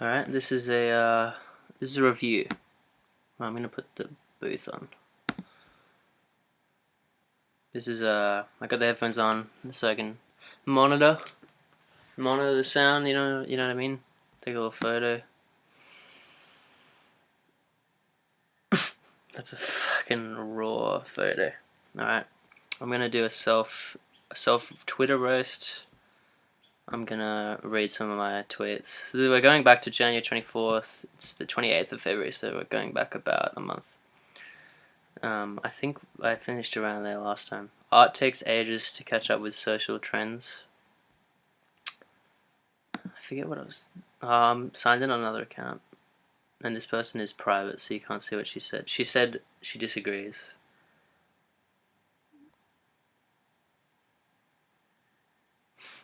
Alright, this is a review. I'm gonna put the booth on. I got the headphones on so I can monitor the sound, you know what I mean? Take a little photo. That's a fucking raw photo. Alright. I'm gonna do a self Twitter roast. I'm gonna read some of my tweets. So we're going back to January 24th. It's the 28th of February, so we're going back about a month. I think I finished around there last time. Art takes ages to catch up with social trends. I forget what I was. Signed in on another account, and this person is private, so you can't see what she said. She said she disagrees.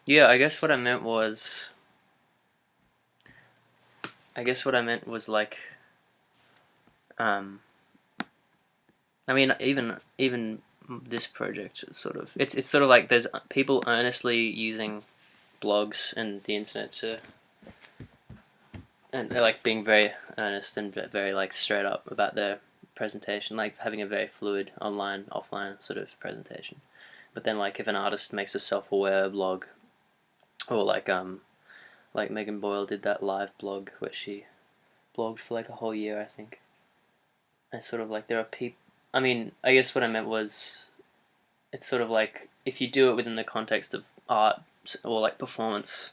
Yeah, I guess what I meant was. Like, I mean, even this project is sort of it's sort of like there's people earnestly using blogs and the internet to, and they're like being very earnest and very like straight up about their presentation, like having a very fluid online offline sort of presentation. But then like if an artist makes a self-aware blog, or like Megan Boyle did that live blog where she blogged for like a whole year, I think. And sort of like there are people. I mean, I guess what I meant was, it's sort of like if you do it within the context of art or like performance,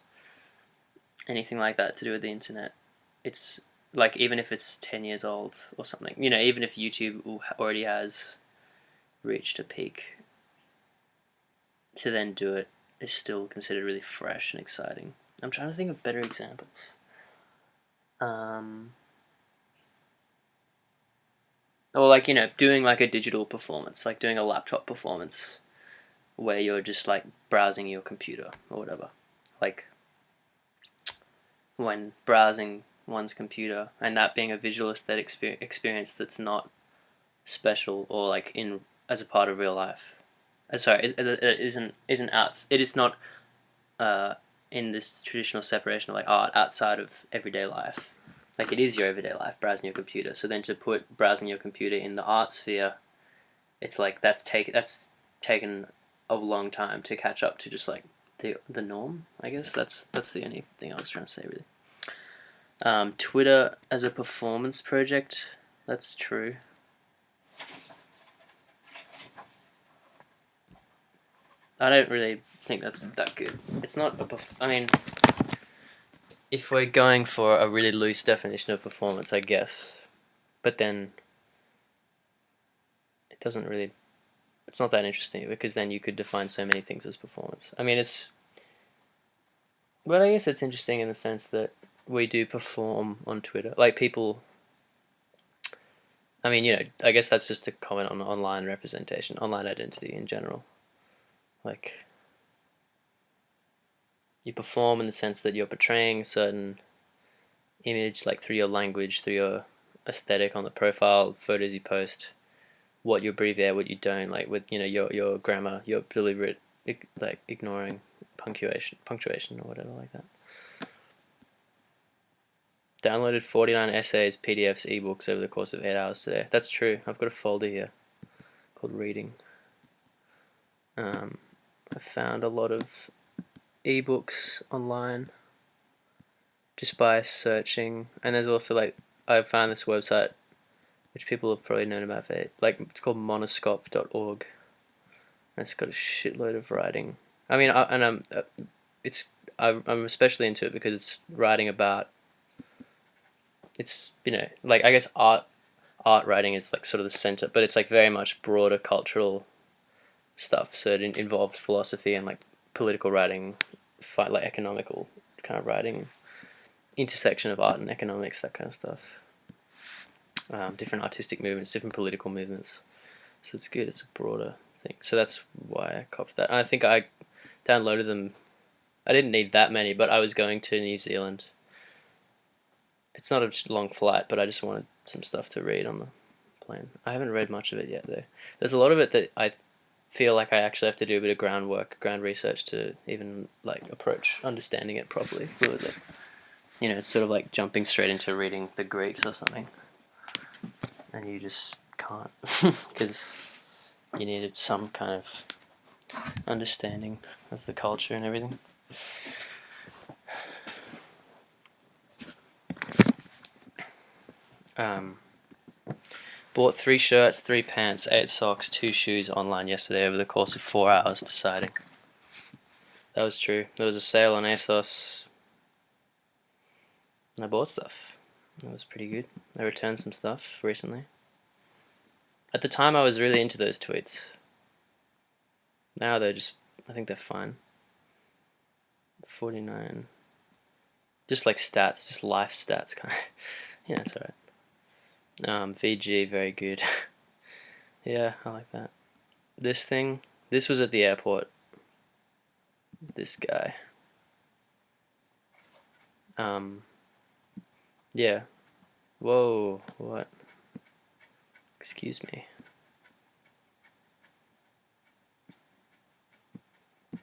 anything like that to do with the internet, it's like even if it's 10 years old or something, even if YouTube already has reached a peak, to then do it is still considered really fresh and exciting. I'm trying to think of better examples. Or like doing like a digital performance, like doing a laptop performance where you're just like browsing your computer or whatever. Like when browsing one's computer and that being a visual aesthetic experience that's not special or like in as a part of real life. Sorry, it isn't out. It is not in this traditional separation of like art outside of everyday life. Like it is your everyday life browsing your computer. So then to put browsing your computer in the art sphere, it's like that's taken a long time to catch up to just like the norm. I guess that's the only thing I was trying to say really. Twitter as a performance project, that's true. I don't really think that's that good. It's not I mean, if we're going for a really loose definition of performance, I guess. But then it doesn't really. It's not that interesting because then you could define so many things as performance. I mean, but I guess it's interesting in the sense that we do perform on Twitter. Like people. I mean, I guess that's just a comment on online representation, online identity in general. Like, you perform in the sense that you're portraying a certain image, like through your language, through your aesthetic on the profile, photos you post, what you abbreviate, what you don't, like with your grammar, your deliberate, like ignoring punctuation or whatever like that. Downloaded 49 essays, PDFs, ebooks over the course of 8 hours today. That's true. I've got a folder here called reading. I found a lot of ebooks online just by searching, and there's also like I found this website which people have probably known about for like it's called monoscope.org, and it's got a shitload of writing. I mean, I'm especially into it because it's writing about, it's like I guess art writing is like sort of the center, but it's like very much broader cultural stuff. So it involves philosophy and like political writing, like economical kind of writing, intersection of art and economics, that kind of stuff. Different artistic movements, different political movements. So it's good. It's a broader thing. So that's why I copied that. And I think I downloaded them. I didn't need that many, but I was going to New Zealand. It's not a long flight, but I just wanted some stuff to read on the plane. I haven't read much of it yet, though. There's a lot of it that I feel like I actually have to do a bit of ground research to even like approach understanding it properly, fluidly. You know, it's sort of like jumping straight into reading the Greeks or something, and you just can't because you need some kind of understanding of the culture and everything. Bought 3 shirts, 3 pants, 8 socks, 2 shoes online yesterday over the course of 4 hours deciding. That was true. There was a sale on ASOS and I bought stuff. That was pretty good. I returned some stuff recently. At the time I was really into those tweets. Now they're just, I think they're fine. 49. Just like stats, just life stats kind of. Yeah, it's alright. VG, very good. Yeah, I like that. This thing, this was at the airport. This guy. Yeah. Whoa, what? Excuse me.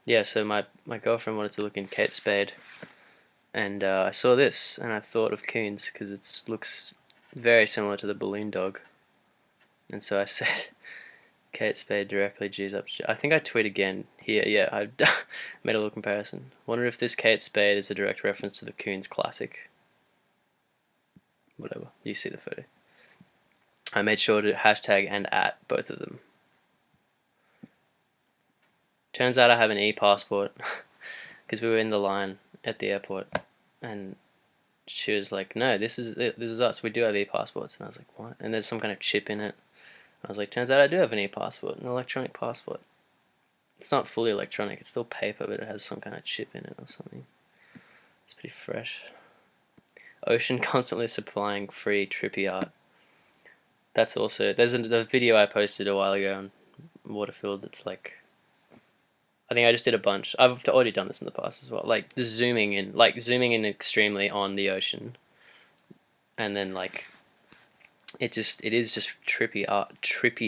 Yeah, so my girlfriend wanted to look in Kate Spade, and I saw this, and I thought of Coons, because it looks very similar to the balloon dog. And so I said, Kate Spade directly G's up. I think I tweet again here. Yeah, I made a little comparison. Wonder if this Kate Spade is a direct reference to the Coons classic. Whatever, you see the photo. I made sure to hashtag and at both of them. Turns out I have an e-passport because we were in the line at the airport, and she was like, "No, this is us. We do have e-passports." And I was like, "What?" And there's some kind of chip in it. I was like, "Turns out I do have an e-passport, an electronic passport. It's not fully electronic. It's still paper, but it has some kind of chip in it or something. It's pretty fresh." Ocean constantly supplying free trippy art. That's also the video I posted a while ago on Waterfield. It's like, I think I just did a bunch. I've already done this in the past as well. Like just zooming in extremely on the ocean, and then like it is just trippy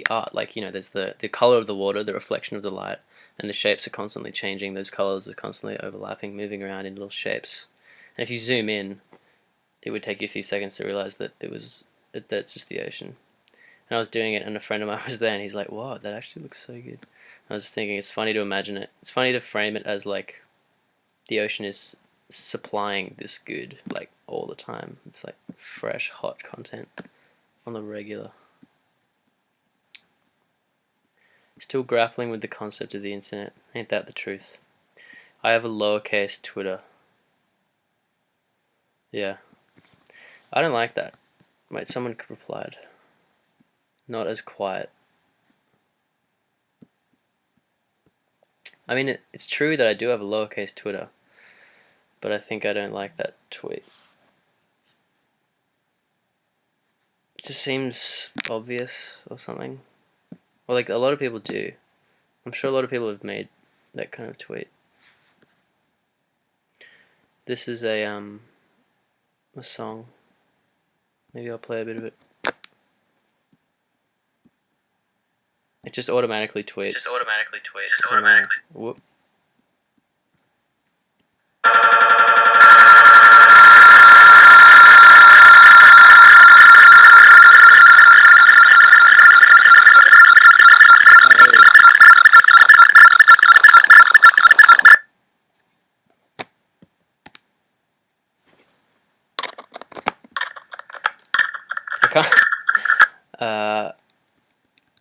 art. Like, you know, there's the color of the water, the reflection of the light, and the shapes are constantly changing. Those colors are constantly overlapping, moving around in little shapes. And if you zoom in, it would take you a few seconds to realize that that's just the ocean. And I was doing it, and a friend of mine was there, and he's like, "Wow, that actually looks so good." I was just thinking, it's funny to imagine it. It's funny to frame it as like the ocean is supplying this good like all the time. It's like fresh, hot content on the regular. Still grappling with the concept of the internet. Ain't that the truth? I have a lowercase Twitter. Yeah. I don't like that. Wait, someone replied. Not as quiet. I mean, it's true that I do have a lowercase Twitter, but I think I don't like that tweet. It just seems obvious or something. Well, like a lot of people do. I'm sure a lot of people have made that kind of tweet. This is a song. Maybe I'll play a bit of it. It just automatically tweets. Just automatically. Whoop.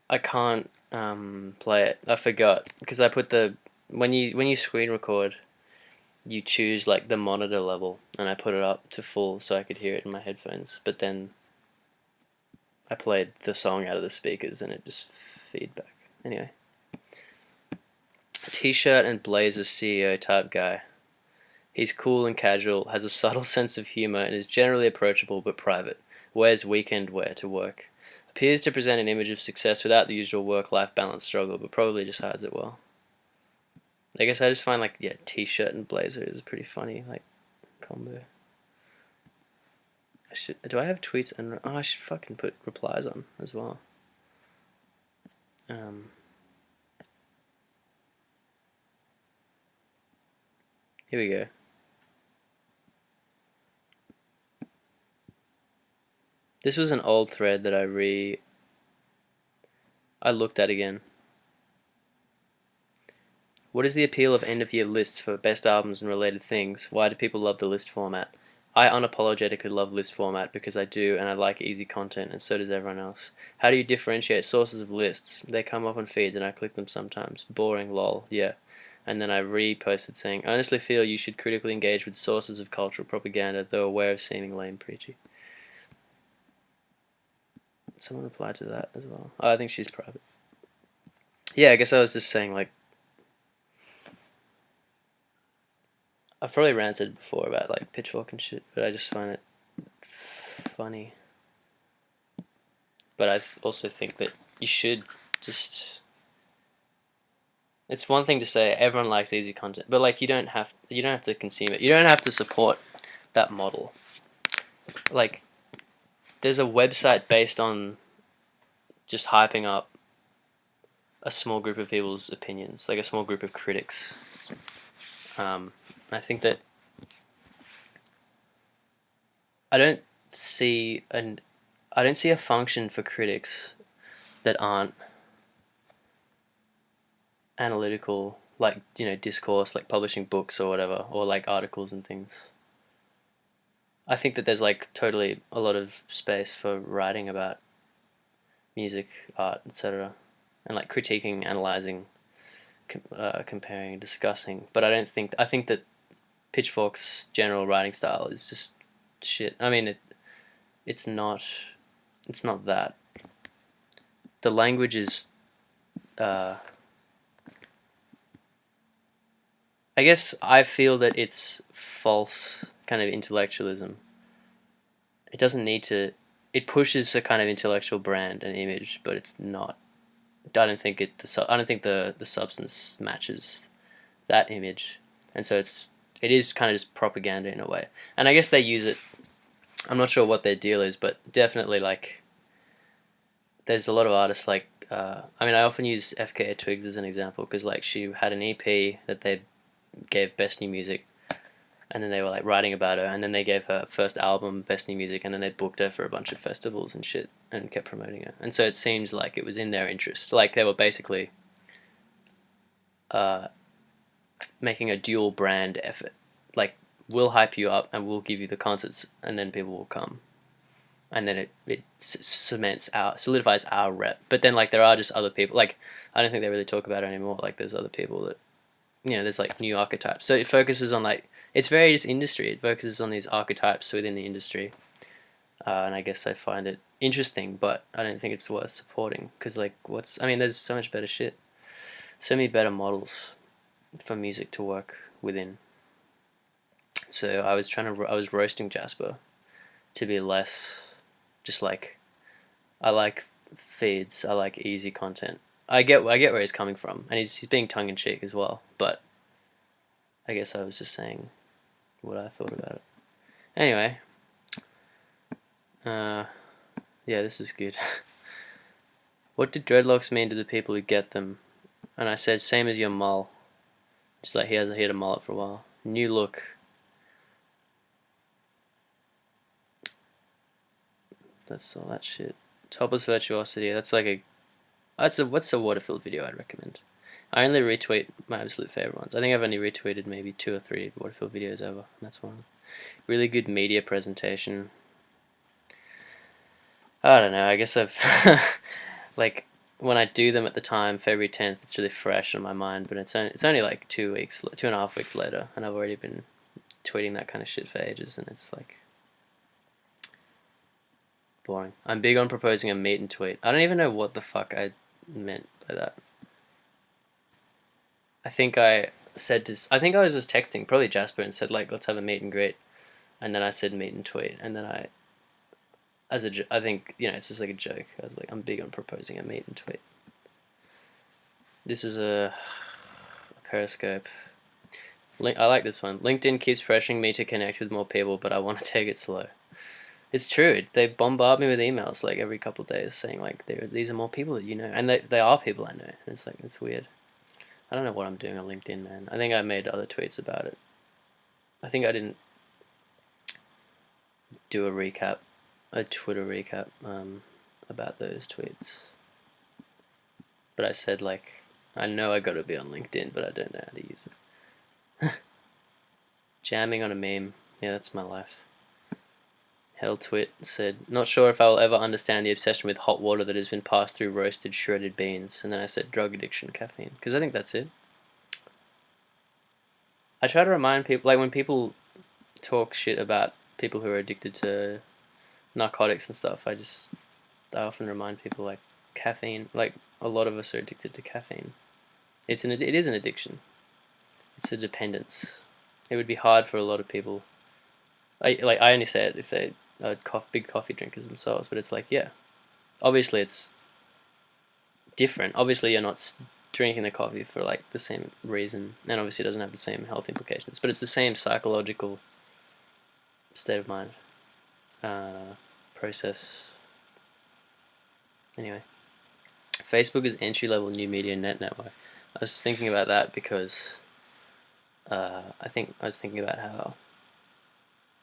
I can't play it. I forgot because I put when you screen record, you choose like the monitor level, and I put it up to full so I could hear it in my headphones. But then I played the song out of the speakers, and it just feedback. Anyway, T-shirt and blazer CEO type guy. He's cool and casual, has a subtle sense of humor, and is generally approachable but private. Wears weekend wear to work. Appears to present an image of success without the usual work-life balance struggle, but probably just hides it well. I guess I just find like, yeah, T-shirt and blazer is a pretty funny like combo. Do I have tweets and I should fucking put replies on as well. Here we go. This was an old thread that I looked at again. What is the appeal of end-of-year lists for best albums and related things? Why do people love the list format? I unapologetically love list format because I do, and I like easy content, and so does everyone else. How do you differentiate sources of lists? They come up on feeds and I click them sometimes. Boring, lol, yeah. And then I reposted saying, I honestly feel you should critically engage with sources of cultural propaganda, though aware of seeming lame preachy. Someone replied to that as well. Oh, I think she's private. Yeah, I guess I was just saying, like, I've probably ranted before about like Pitchfork and shit, but I just find it funny. But I also think that you should just. It's one thing to say everyone likes easy content, but like you don't have to consume it. You don't have to support that model. Like, there's a website based on just hyping up a small group of people's opinions, like a small group of critics. I think that I don't see a function for critics that aren't analytical, like, discourse, like publishing books or whatever, or like articles and things. I think that there's like totally a lot of space for writing about music, art, etc., and like critiquing, analyzing, comparing, discussing. But I think that Pitchfork's general writing style is just shit. I mean, it's not that. The language is, I guess I feel that it's false kind of intellectualism. It doesn't need to. It pushes a kind of intellectual brand and image, but it's not. I don't think I don't think the substance matches that image, and so it is kind of just propaganda in a way. And I guess they use it. I'm not sure what their deal is, but definitely like there's a lot of artists like. I mean, I often use FKA Twigs as an example because like she had an EP that they gave Best New Music, and then they were like writing about her, and then they gave her first album Best New Music, and then they booked her for a bunch of festivals and shit and kept promoting her. And so it seems like it was in their interest. Like they were basically uh, making a dual brand effort. Like, we'll hype you up and we'll give you the concerts, and then people will come. And then it solidifies our rep. But then like there are just other people. Like, I don't think they really talk about it anymore. Like there's other people that, there's like new archetypes. So it focuses on like, it's very just industry. It focuses on these archetypes within the industry. And I guess I find it interesting, but I don't think it's worth supporting. Because like, there's so much better shit. So many better models for music to work within. So I was roasting Jasper to be less just like, I like feeds, I like easy content. I get where he's coming from, and he's being tongue in cheek as well. But I guess I was just saying what I thought about it. Anyway, yeah, this is good. What did dreadlocks mean to the people who get them? And I said, same as your mull. Just like he had a mullet for a while. New look. That's all that shit. Topless virtuosity. That's what's a Waterfield video I'd recommend. I only retweet my absolute favorite ones. I think I've only retweeted maybe 2 or 3 Waterfield videos ever. And that's one. Really good media presentation. I don't know. I guess I've like when I do them at the time, February 10th, it's really fresh in my mind. But it's only like 2.5 weeks later, and I've already been tweeting that kind of shit for ages, and it's like boring. I'm big on proposing a meet and tweet. I don't even know what the fuck I meant by that. I think I said this. I think I was just texting probably Jasper and said like, let's have a meet and greet, and then I said meet and tweet, and then I think it's just like a joke. I was like, I'm big on proposing a meet and tweet. This is a Periscope. I like this one. LinkedIn keeps pressuring me to connect with more people, but I want to take it slow. It's true. They bombard me with emails like every couple of days saying like these are more people that you know, and they are people I know. And it's like it's weird. I don't know what I'm doing on LinkedIn, man. I think I made other tweets about it. I think I didn't do a recap a Twitter recap about those tweets. But I said, like, I know I gotta be on LinkedIn, but I don't know how to use it. Jamming on a meme. Yeah, that's my life. Helltwit said, not sure if I will ever understand the obsession with hot water that has been passed through roasted shredded beans. And then I said drug addiction, caffeine. Because I think that's it. I try to remind people, like when people talk shit about people who are addicted to narcotics and stuff, I often remind people like caffeine, like a lot of us are addicted to caffeine. It is an addiction. It's a dependence. It would be hard for a lot of people. I only say it if they are big coffee drinkers themselves, but it's like, yeah, obviously it's different. Obviously you're not drinking the coffee for like the same reason, and obviously it doesn't have the same health implications, but it's the same psychological state of mind, process. Anyway, Facebook is entry-level new media network. I was thinking about that because I was thinking about how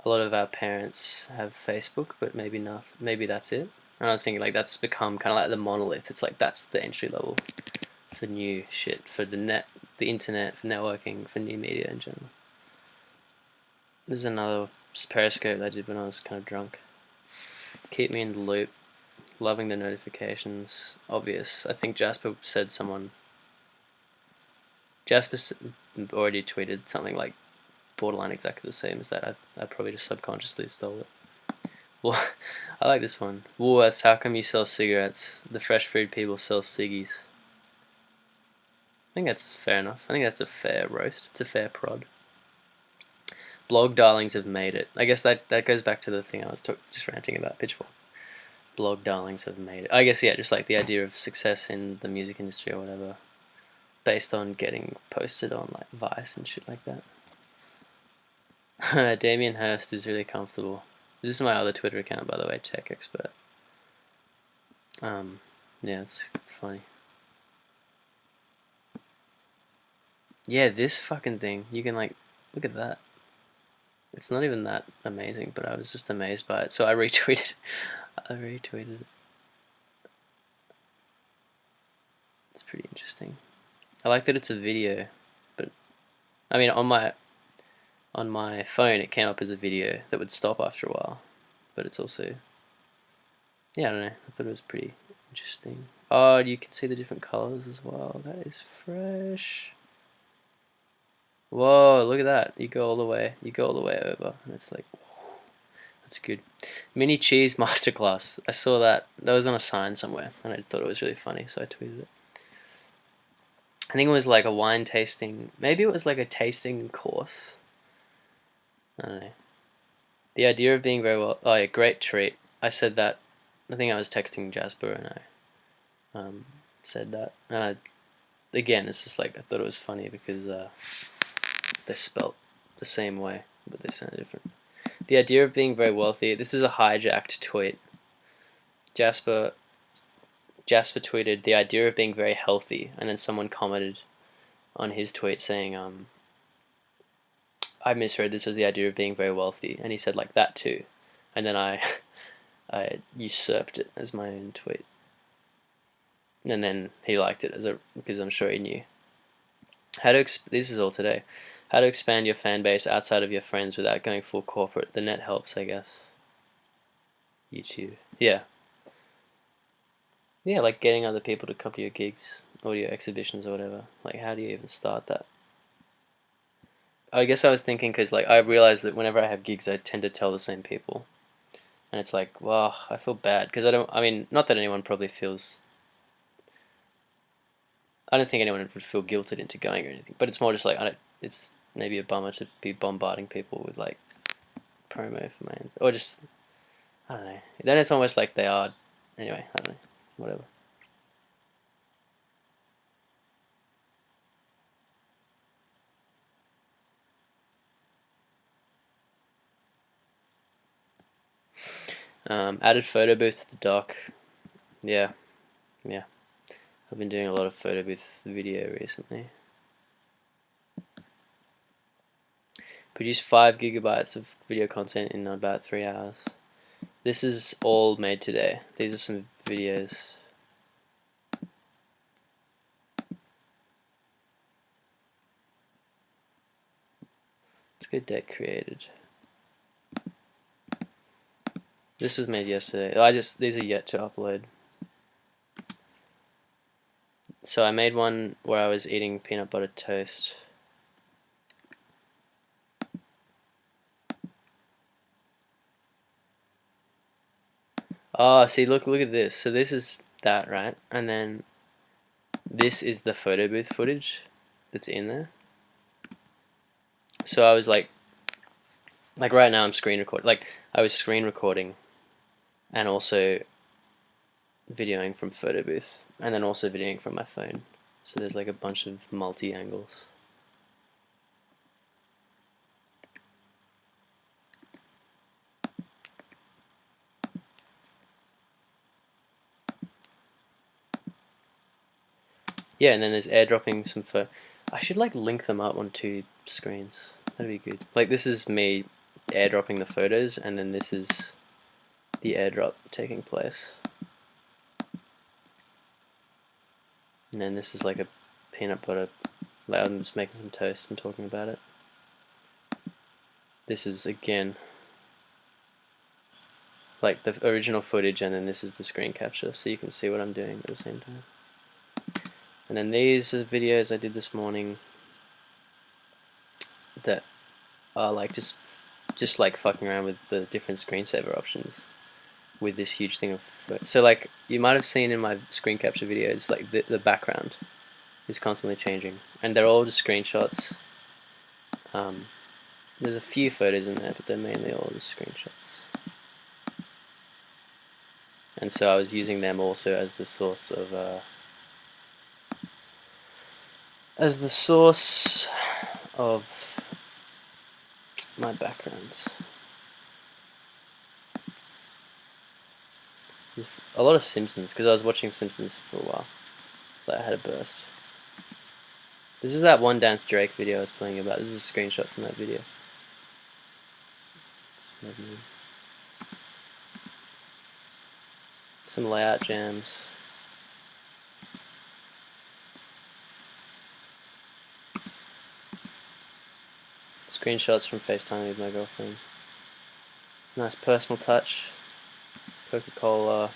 a lot of our parents have Facebook, but maybe not. Maybe that's it. And I was thinking like that's become kind of like the monolith. It's like that's the entry level for new shit, for the internet, for networking, for new media in general. There's another Periscope that I did when I was kind of drunk. Keep me in the loop. Loving the notifications. Obvious. I think Jasper already tweeted something like borderline exactly the same as that. I probably just subconsciously stole it. Well, I like this one. Woolworths, how come you sell cigarettes? The fresh food people sell ciggies. I think that's fair enough. I think that's a fair roast. It's a fair prod. Blog darlings have made it. I guess that goes back to the thing I was just ranting about, Pitchfork. Blog darlings have made it. I guess, yeah, just like the idea of success in the music industry or whatever, based on getting posted on like Vice and shit like that. Damien Hirst is really comfortable. This is my other Twitter account, by the way, Tech Expert. Yeah, it's funny. Yeah, this fucking thing. You can like, look at that. It's not even that amazing, but I was just amazed by it. So I retweeted. it. It's pretty interesting. I like that it's a video, but I mean on my phone it came up as a video that would stop after a while, but it's also, yeah, I don't know. I thought it was pretty interesting. Oh, you can see the different colors as well. That is fresh. Whoa, look at that. You go all the way over, and it's like, whew, that's good. Mini cheese masterclass. I saw that. That was on a sign somewhere, and I thought it was really funny, so I tweeted it. I think it was like a wine tasting. Maybe it was like a tasting course. I don't know. The idea of being very well. Oh yeah, great treat. I said that. I think I was texting Jasper, and I said that. And again, it's just like I thought it was funny because they're spelt the same way, but they sound different. The idea of being very wealthy. This is a hijacked tweet. Jasper tweeted the idea of being very healthy, and then someone commented on his tweet saying, I misread this as the idea of being very wealthy, and he said like that too, and then I usurped it as my own tweet, and then he liked it because I'm sure he knew. This is all today. How to expand your fan base outside of your friends without going full corporate. The net helps, I guess. YouTube. Yeah. Yeah, like getting other people to come to your gigs or your exhibitions or whatever. Like, how do you even start that? I guess I was thinking because, like, I realized that whenever I have gigs, I tend to tell the same people. And it's like, well, I feel bad because I mean, not that anyone probably feels. I don't think anyone would feel guilted into going or anything, but it's more just like, it's maybe a bummer to be bombarding people with, like, promo for my. Or just, I don't know. Then it's almost like they are. Anyway, I don't know. Whatever. Added photo booth to the dock. Yeah. I've been doing a lot of photo booth video recently. Produced 5 gigabytes of video content in about 3 hours. This is all made today. These are some videos. Let's go deck created. This was made yesterday. These are yet to upload. So I made one where I was eating peanut butter toast. Oh, see, look at this. So this is that, right? And then this is the photo booth footage that's in there. So I was like right now I'm screen recording. Like I was screen recording and also videoing from photo booth and then also videoing from my phone. So there's like a bunch of multi-angles. Yeah, and then there's airdropping some photo. I should like link them up on two screens. That'd be good. Like this is me airdropping the photos, and then this is the airdrop taking place. And then this is like a peanut butter. Like I'm just making some toast and talking about it. This is again like the original footage, and then this is the screen capture, so you can see what I'm doing at the same time. And then these are videos I did this morning that are like just like fucking around with the different screensaver options with this huge thing of so like you might have seen in my screen capture videos, like the background is constantly changing and they're all just screenshots. There's a few photos in there, but they're mainly all just screenshots. And so I was using them also as the source of my backgrounds. A lot of Simpsons, because I was watching Simpsons for a while. But I had a burst. This is that One Dance Drake video I was telling you about. This is a screenshot from that video. Some layout jams. Screenshots from FaceTime with my girlfriend. Nice personal touch. Coca-Cola.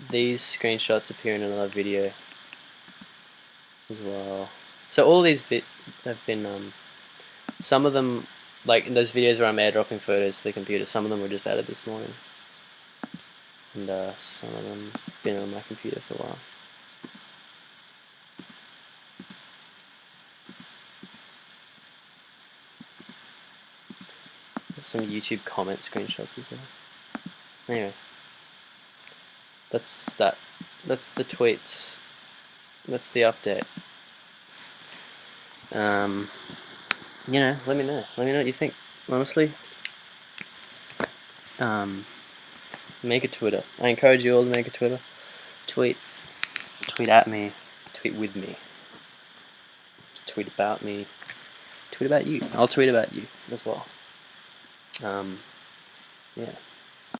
These screenshots appear in another video as well. So all these have been, some of them, like in those videos where I'm airdropping photos to the computer, some of them were just added this morning. And some of them have been on my computer for a while. There's some YouTube comment screenshots as well. Anyway. That's that. That's the tweets. That's the update. You know, let me know. Let me know what you think. Honestly, make a Twitter. I encourage you all to make a Twitter. Tweet at me. Tweet with me. Tweet about me. Tweet about you. I'll tweet about you as well. Yeah.